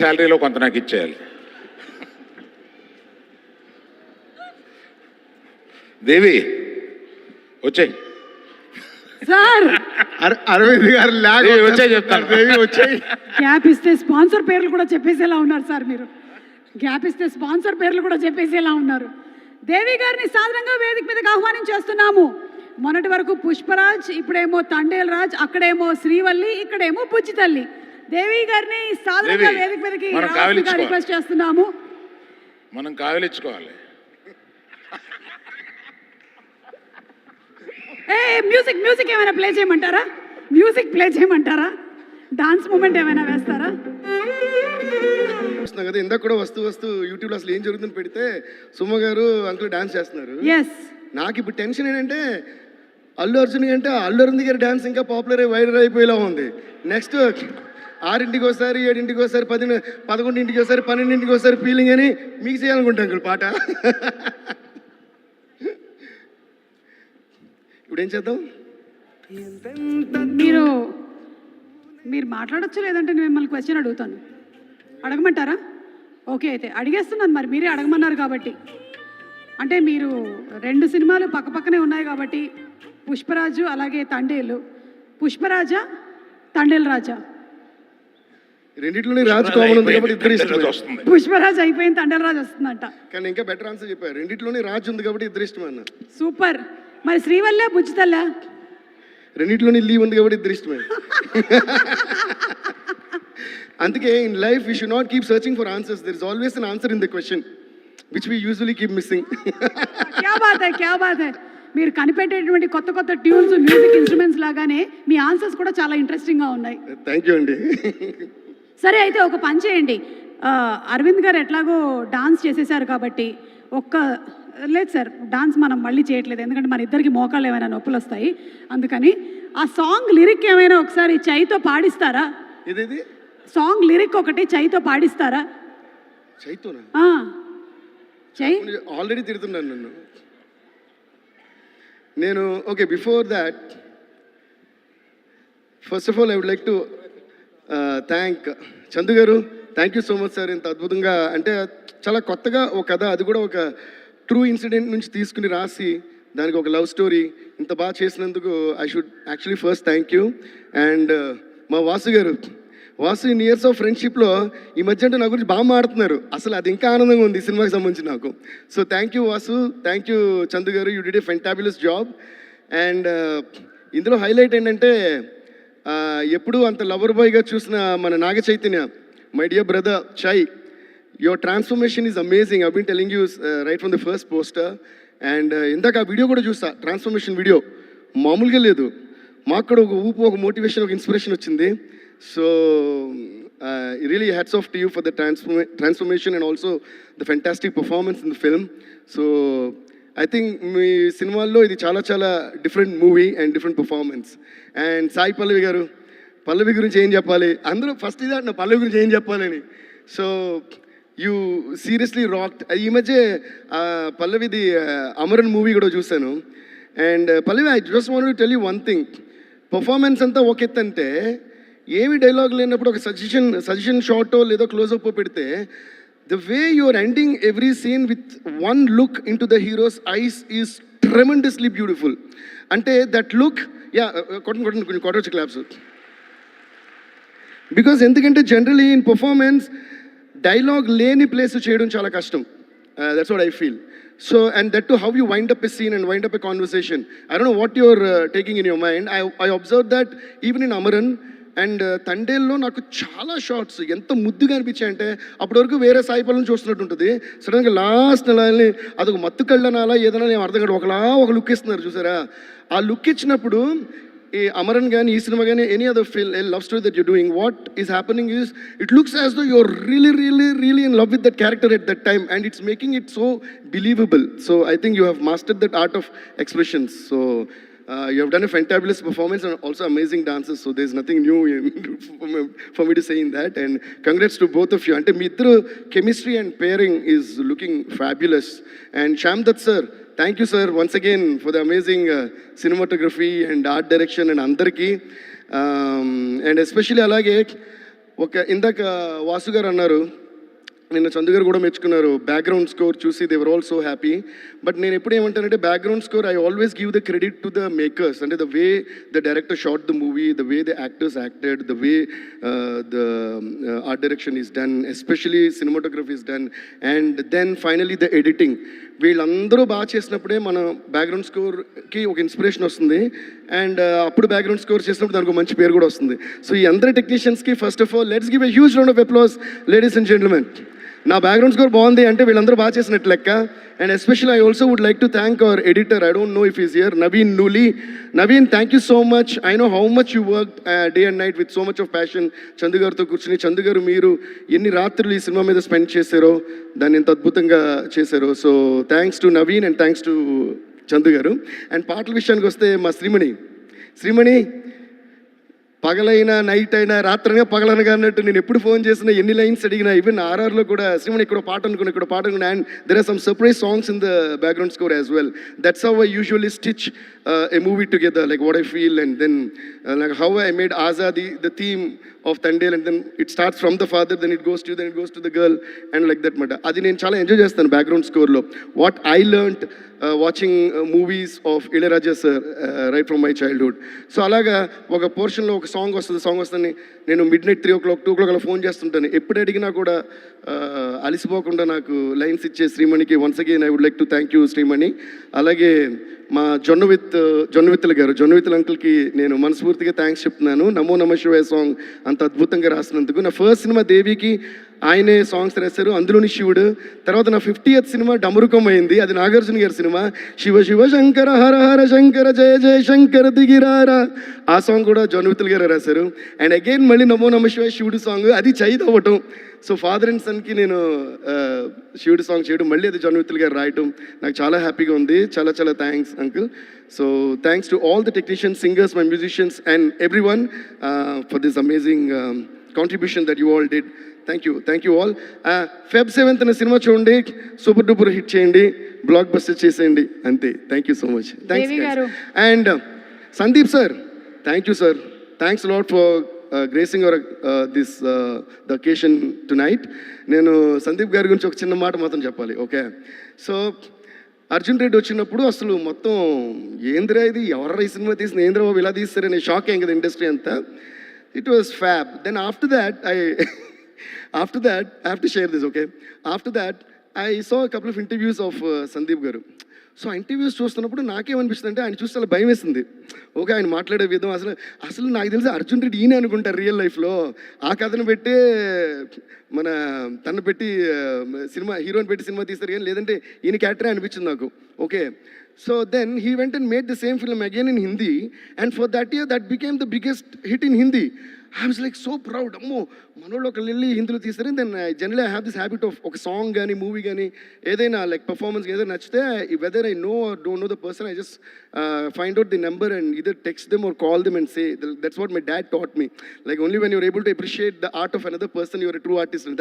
శాలరీలో కొంత నాకు ఇచ్చేయాలి. దేవి వచ్చాయి సార్ అరవింద్ గారు వచ్చాయి చెప్తాను. దేవి వచ్చాయి. గ్యాప్ ఇస్తే స్పాన్సర్ పేర్లు కూడా చెప్పేసేలా ఉన్నారు సార్ మీరు. గ్యాప్ ఇస్తే స్పాన్సర్ పేర్లు కూడా చెప్పేసేలా ఉన్నారు. దేవి గారిని సాధారణంగా వేదిక మీదకి ఆహ్వానించేస్తున్నాము. మొన్నటి వరకు పుష్పరాజ్, ఇప్పుడేమో తండేల్ రాజ్, అక్కడేమో శ్రీవల్లి, ఇక్కడేమో బుజ్జి తల్లి. దేవి గారిని సాధారణంగా వేదిక మీదకి రిక్వెస్ట్ చేస్తున్నాము. మనం కావలించుకోవాలి. మ్యూజిక్ మ్యూజిక్ ఏమైనా ప్లే చేయమంటారా? మ్యూజిక్ ప్లే చేయమంటారా? డాన్స్ మూమెంట్ ఏమైనా వేస్తారా? చూస్తున్నా కదా, ఇందాక కూడా వస్తూ యూట్యూబ్లో అసలు ఏం జరుగుతుందని పెడితే సుమ గారు అంకుల్ డాన్స్ చేస్తున్నారు. ఎస్, నాకు ఇప్పుడు టెన్షన్ ఏంటంటే అల్లు అర్జున్ అంటే అల్లు అరుణ్ గారి డాన్స్ ఇంకా పాపులర్ వైరల్ అయిపోయేలా ఉంది. నెక్స్ట్ 6ంటికి ఒకసారి, 7ంటికి ఒకసారి, 11ంటికి ఒకసారి, 12ంటికి ఒకసారి ఫీలింగ్ అని మీకు చేయాలనుకుంటా అంకుల్ పాట. ఇప్పుడు ఏం చేద్దాం? మీరు మాట్లాడొచ్చు, లేదంటే నేను మిమ్మల్ని క్వశ్చన్ అడుగుతాను. అడగమంటారా? ఓకే, అయితే అడిగేస్తున్నాను. మరి మీరే అడగమన్నారు కాబట్టి. అంటే మీరు 2 సినిమాలు పక్కపక్కనే ఉన్నాయి కాబట్టి, పుష్పరాజు అలాగే తండేలు. పుష్పరాజా, తండేల్ రాజా? రెండిట్లోనే రాజు కామన్ ఉంది కాబట్టి ఇద్దరు ఇష్టం. పుష్పరాజ్ అయిపోయింది, తండేల్ రాజు వస్తుందంట. కానీ ఇంకా బెటర్ ఆన్సర్ చెప్పారు. రెండిట్లోనే రాజు ఉంది కాబట్టి ఇద్దరు ఇష్టం అన్న. సూపర్. మరి శ్రీవల్లే, బుజ్జితల్లా? రెండిట్లోనే లీవ్ ఉంది కాబట్టి ఇద్దరు ఇష్టమే. అందుకే in life we should not keep searching for answers. There is always an answer in the question which we usually keep missing. క్యా బాత్ హై, క్యా బాత్ హై. మీరు కనిపెట్టేటువంటి కొత్త కొత్త ట్యూన్స్, మ్యూజిక్ ఇన్స్ట్రుమెంట్స్ లాగానే మీ ఆన్సర్స్ కూడా చాలా ఇంట్రెస్టింగ్గా ఉన్నాయి. థ్యాంక్ యూ అండి. సరే, అయితే ఒక పని చేయండి. అరవింద్ గారు ఎట్లాగో డాన్స్ చేసేసారు కాబట్టి లేదు సార్, డాన్స్ మనం మళ్ళీ చేయట్లేదు, ఎందుకంటే మన ఇద్దరికి మోకాళ్ళు ఏమైనా నొప్పులు వస్తాయి. అందుకని ఆ సాంగ్ లిరిక్ ఏమైనా ఒకసారి చైతో పాడిస్తారా? ఇదేది సాంగ్ లిరిక్ ఒకటి చైతో పాడిస్తారా? చైతోనా? చై ఆల్రెడీ తిడుతున్నాను నన్ను నేను. Okay, before that first of all I would like to thank Chandu గారు. Thank you so much sir. ఇంత అద్భుతంగా, అంటే చాలా కొత్తగా ఒక కథ, అది కూడా ఒక ట్రూ ఇన్సిడెంట్ నుంచి తీసుకుని రాసి దానికి ఒక లవ్ స్టోరీ ఇంత బాగా చేసినందుకు I should actually first thank you. And మా వాసు గారు, వాసు ఇన్ ఇయర్స్ ఆఫ్ ఫ్రెండ్షిప్లో ఈ మధ్య అంటే నా గురించి బాగా మాడుతున్నారు. అసలు అది ఇంకా ఆనందంగా ఉంది ఈ సినిమాకి సంబంధించి నాకు. So thank you Vasu, thank you Chandu గారు. You did a fantabulous job. And ఇందులో హైలైట్ ఏంటంటే, ఎప్పుడూ అంత లవర్ బాయ్గా చూసిన మన Naga Chaitanya, my dear brother Chai, your transformation is amazing. I been telling you right from the first poster. And ఇందాక ఆ వీడియో కూడా చూసా, ట్రాన్స్ఫర్మేషన్ వీడియో మామూలుగా లేదు. మాకు కూడా ఒక ఊపు, ఒక మోటివేషన్, ఒక ఇన్స్పిరేషన్ వచ్చింది. So really hats off to you for the transformation and also the fantastic performance in the film. So I think మీ సినిమాల్లో ఇది చాలా చాలా different movie and different performance. And Sai Pallavi గారు, పల్లవి గురించి ఏం చెప్పాలి? అందరూ ఫస్ట్ ఇది అంటున్నా పల్లవి గురించి ఏం చెప్పాలని. So you seriously rocked. ఈ మధ్య పల్లవిది అమరన్ మూవీ కూడా చూశాను. And Pallavi, I just want to tell you one thing. Performance అంతా ఒక ఎత్తు అంటే, ఏమి డైలాగ్ లేనప్పుడు ఒక సజెషన్ షార్టో లేదో క్లోజప్ పెడితే, the way you are ending every scene with one look into the hero's eyes is tremendously beautiful. Ante that look, yeah, కొట్టొచ్చు క్లాప్స్. బికాస్ ఎందుకంటే జనరలీ ఇన్ పర్ఫార్మెన్స్ డైలాగ్ లేని ప్లేస్ చేయడం చాలా కష్టం. That's what I feel. So and that to how you wind up a scene and wind up a conversation. I don't know what your taking in your mind. I observe that even in Amaran and తండేల్లో నాకు చాలా shorts ఎంత ముద్దుగా అనిపించాయంటే, అప్పటి వరకు వేరే సాయిపల్లని చూస్తున్నట్టు ఉంటుంది. సడన్గా లాస్ట్ నెలని అదొక మత్తు కళ్ళనాలా ఏదైనా నేను అర్థం కాదు, ఒక లుక్ ఇస్తున్నారు చూసారా. ఆ లుక్ ఇచ్చినప్పుడు ఈ అమరన్ కానీ, ఈ సినిమా కానీ, any other love story that you doing, what is happening is it looks as though you're really in love with that character at that time and it's making it so believable. So I think you have mastered that art of expressions. So you have done a fantabulous performance and also amazing dances, so there's nothing new for me to say in that. And congrats to both of you. Ante mee iddaru chemistry and pairing is looking fabulous. And Shyam Dutt sir, thank you sir once again for the amazing cinematography and art direction and andarki and especially alage ఇందాక వాసు గారు అన్నారు, నిన్న చందు గారు కూడా మెచ్చుకున్నారు, background score చూసి they were all so happy. But నేను ఎప్పుడు ఏమంటానంటే background score I always give the credit to the makers. అంటే the way the director shot the movie, the way the actors acted, the way the art direction is done, especially cinematography is done, and then finally the editing. వీళ్ళందరూ బాగా చేసినప్పుడే మన background స్కోర్కి ఒక inspiration వస్తుంది, and అప్పుడు background score చేసినప్పుడు దానికి ఒక మంచి పేరు కూడా వస్తుంది. సో ఈ అందరి టెక్నీషియన్స్కి first of all let's give a huge round of applause ladies and gentlemen. నా బ్యాక్గ్రౌండ్ స్కోర్ బాగుంది అంటే వీళ్ళందరూ బాగా చేసినట్టు లెక్క. And especially I also would like to thank our editor, I don't know if is here, Naveen Nooli. Naveen, thank you so much. I know how much you work day and night with so much of passion. Chandu గారితో కూర్చుని, చందు గారు మీరు ఎన్ని రాత్రులు ఈ cinema మీద spend చేశారో, దాన్ని ఎంత అద్భుతంగా చేశారో. So thanks to Naveen and thanks to Chandu గారు. అండ్ పాటల విషయానికి వస్తే మా శ్రీమణి పగలైనా నైట్ అయినా రాత్రైనా పగలనగా అన్నట్టు నేను ఎప్పుడు ఫోన్ చేసినా, ఎన్ని లైన్స్ అడిగినా, ఈవెన్ ఆర్ఆర్లో కూడా శ్రీమణి ఇక్కడ పాట అనుకున్నా, and there are some surprise songs in the background score as well. That's how I usually stitch a movie together, like what I feel, and then like how I made Azadi the theme of Tandel, and then it starts from the father, then it goes to the girl, and like that మాట. అది నేను చాలా enjoy చేస్తాను background స్కోర్లో. What I learned watching movies of Ilaiyaraaja sir right from my childhood. So అలాగా ఒక పోర్షన్లో ఒక song వస్తుంది, నేను మిడ్ నైట్ 3 o'clock 2 o'clock అలా ఫోన్ చేస్తుంటాను. ఎప్పుడు అడిగినా కూడా అలిసిపోకుండా నాకు లైన్స్ ఇచ్చే శ్రీమణికి once again I would like to thank you Srimani. అలాగే మా జొన్నవిత్తుల గారు, జొన్నవిత్తుల అంకుల్కి నేను మనస్ఫూర్తిగా థ్యాంక్స్ చెప్తున్నాను. నమో నమ శివాయ సాంగ్ అంత అద్భుతంగా రాసినందుకు. నా ఫస్ట్ సినిమా దేవికి ఆయనే సాంగ్స్ రాశారు, అందులోని శివుడు. తర్వాత నా 50th సినిమా డమరుకం అయింది, అది నాగార్జున గారి సినిమా. శివ శివ శంకర హర హర శంకర జయ జయ శంకర దిగిరారా, ఆ సాంగ్ కూడా జొన్నవిత్తుల గారు రాశారు. అండ్ అగైన్ మళ్ళీ నమో నమ శివాయ శివుడు సాంగ్, అది చైత్ అవ్వటం. సో ఫాదర్ అండ్ సన్కి నేను శివుడు సాంగ్ చేయడం, మళ్ళీ అది జొన్నవిత్తుల గారు రాయటం నాకు చాలా హ్యాపీగా ఉంది. చాలా చాలా thanks uncle. So thanks to all the technicians, singers, my musicians and every one for this amazing contribution that you all did. Thank you all. Feb 7th cinema చూడండి, సూపర్ డూపర్ హిట్ చేయండి, block buster చేసేయండి, అంతే. Thank you so much. Thanks. And Sandeep sir, thank you sir. Thanks lot for gracing our this the occasion tonight. నేను సందీప్ గారి గురించి ఒక చిన్న మాట మాత్రం చెప్పాలి, ఓకే? సో అర్జున్ రెడ్డి వచ్చినప్పుడు అసలు మొత్తం ఏంద్రా ఇది, ఎవరు ఈ సినిమా తీసిన, ఏంద్రా బాబు ఇలా తీస్తారని షాక్ అయ్యింది కదా ఇండస్ట్రీ అంతా. It was fab. Then after that I have to share this, okay? After that, I saw a couple of interviews of Sandeep garu. So ఆ ఇంటర్వ్యూస్ చూస్తున్నప్పుడు నాకేమనిపిస్తుంది అంటే ఆయన చూస్తే అలా భయం వేసింది. ఓకే, ఆయన మాట్లాడే విధం అసలు నాకు తెలిసి అర్జున్ రెడ్డి ఈయన అనుకుంటారు రియల్ లైఫ్లో. ఆ కథను పెట్టే తను పెట్టి హీరోని పెట్టి సినిమా తీస్తారు కానీ, లేదంటే ఈయన క్యారెక్టరే అనిపించింది నాకు. Okay, so then he went and made the same film again in Hindi, and for that year that became the biggest hit in Hindi. I was like so proud, అమ్మో మనోళ్ళు ఒకళ్ళు వెళ్ళి హిందీలో తీస్తారు. Then generally I have this habit of ఒక song కానీ movie కానీ ఏదైనా లైక్ పర్ఫార్మెన్స్ ఏదైనా నచ్చితే, whether I know or don't know the person, I just find out the number and either text them or call them and say. That's what my dad taught me. Like only when you're able to appreciate the art of another person, you're a true artist, and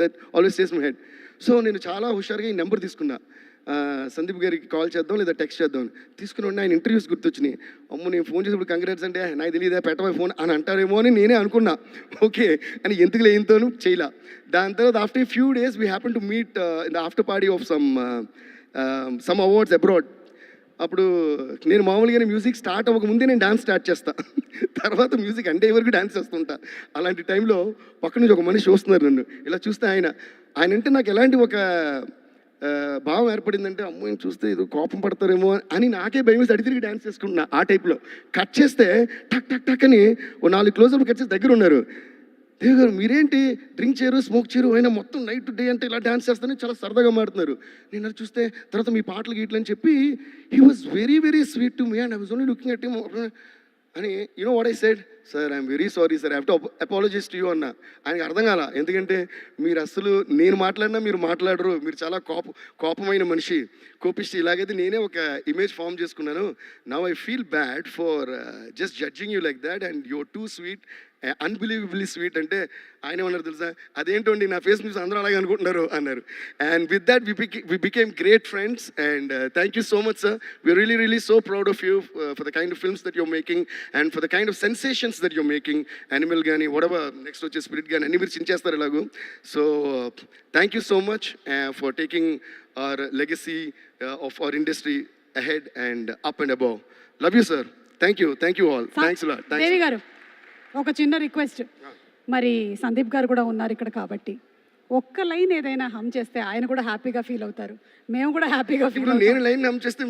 that always stays in my head. So నేను చాలా హుషారుగా ఈ number తీసుకున్నా, సందీప్ గారికి call చేద్దాం లేదా text చేద్దాం తీసుకుని ఉండి. ఆయన ఇంటర్వ్యూస్ గుర్తొచ్చినాయి. అమ్మో నేను ఫోన్ చేసినప్పుడు కంగ్రాట్స్ అంటే నాకు తెలియదా పెట్టవా ఫోన్ అని అంటారేమో అని నేనే అనుకున్నా. ఓకే అని ఎందుకు లేనితోనూ చేయలా. దాని తర్వాత after few days we happen to meet in the after party of some awards abroad. అప్పుడు నేను మామూలుగానే మ్యూజిక్ స్టార్ట్ అవ్వకముందే నేను డాన్స్ స్టార్ట్ చేస్తా, తర్వాత మ్యూజిక్ అంటే వరకు డాన్స్ చేస్తుంటా. అలాంటి టైంలో పక్క నుంచి ఒక మనిషి చూస్తున్నారు నన్ను. ఇలా చూస్తే ఆయన అంటే నాకు ఎలాంటి ఒక భావం ఏర్పడిందంటే, అమ్మో నేను చూస్తే ఏదో కోపం పడతారేమో అని నాకే భయం వేసి అడిగి డాన్స్ చేసుకుంటున్నా. ఆ టైప్లో కట్ చేస్తే టక్ టక్ టక్ అని ఓ 4 క్లోజప్ కట్ చేసి దగ్గర ఉన్నారు. దేవ్ గారు మీరేంటి డ్రింక్ చేయరు, స్మోక్ చేయరు, అయినా మొత్తం నైట్ డే అంటే ఇలా డాన్స్ చేస్తానే చాలా సరదాగా మాడుతున్నారు. నేను అది చూస్తే తర్వాత మీ పాటలు గీట్లు అని చెప్పి he was very very sweet to me and I was only looking at him అని. You know what I said, sir I'm very sorry sir, I have to apologise to you అన్న. ఆయనకి అర్థం కాల, ఎందుకంటే మీరు అసలు నేను మాట్లాడినా మీరు మాట్లాడరు, మీరు చాలా కోపమైన మనిషి, కోపిష్టి. ఇలాగైతే నేనే ఒక ఇమేజ్ ఫామ్ చేసుకున్నాను. Now I feel bad for just judging you like that and you're too sweet unbelievably sweet అంటే ఆయన ఏమన్నారు తెలుసా, అదేంటండి నా ఫేస్ న్యూస్ అందరూ అలాగే అనుకుంటున్నారు అన్నారు. And with that we became great friends. And thank you so much sir. We're really so proud of you for the kind of films that your making and for the kind of sensations that your making. Animal కానీ వడవ next వచ్చే spirit కానీ అన్ని మీరు చించేస్తారు ఇలాగూ. So thank you so much for taking our legacy of our industry ahead and up and above. Love you, sir. Thank you all. Thanks a lot. దేవి గారు ఒక చిన్న రిక్వెస్ట్, మరి సందీప్ గారు కూడా ఉన్నారు ఇక్కడ కాబట్టి ఒక్క లైన్ ఏదైనా హమ్ చేస్తే ఆయన కూడా హ్యాపీగా ఫీల్ అవుతారు, మేము కూడా హ్యాపీగా ఫీల్ ఇప్పుడు అవుతాం. నేను లైన్ నమ్మ చేస్తే